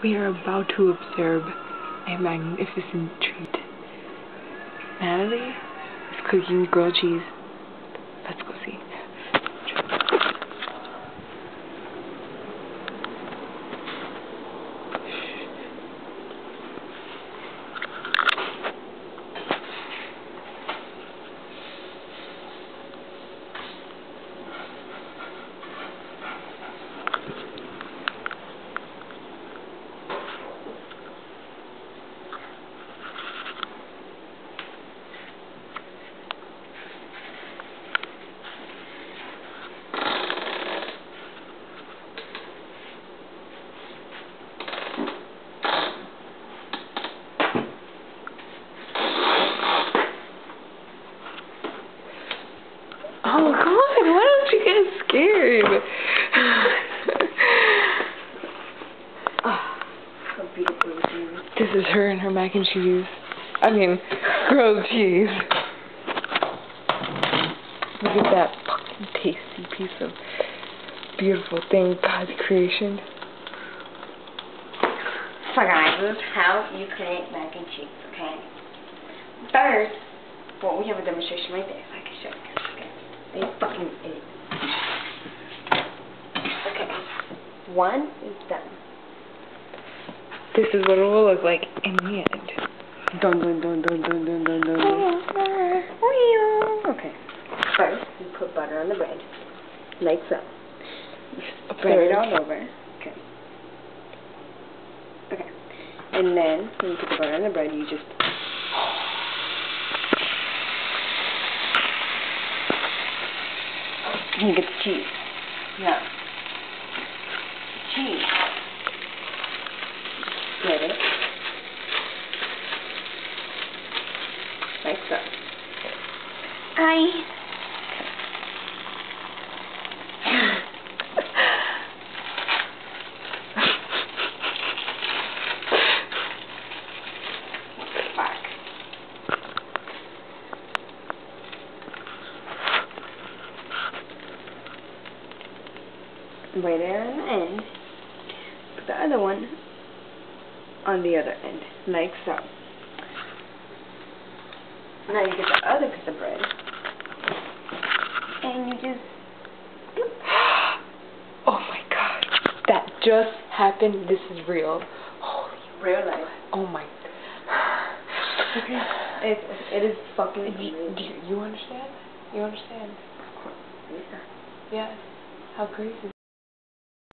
We are about to observe a magnificent treat. Natalie is cooking grilled cheese. Let's go see. Oh, come on, why don't you get scared? So beautiful cheese. This is her and her mac and cheese. I mean, grilled cheese. Look at that fucking tasty piece of beautiful thing, God's creation. So guys, this is how you create mac and cheese, okay? First, well, we have a demonstration right there, so I can show you. Okay. They fucking ate. Okay. One is done. This is what it will look like in the end. Dun dun dun dun dun dun dun dun. Okay. First, you put butter on the bread, like so. Spread it all over. Okay. Okay. And then, when you put the butter on the bread, you just... And you get the cheese. Now, cheese. Spread it. Like so. Right there on the end. Put the other one on the other end, like so. Now you get the other piece of bread, and you just... Oh my God, that just happened. This is real. Holy real life. Oh my. Okay. It is fucking real. You understand? You understand? Yeah. Yeah. How crazy.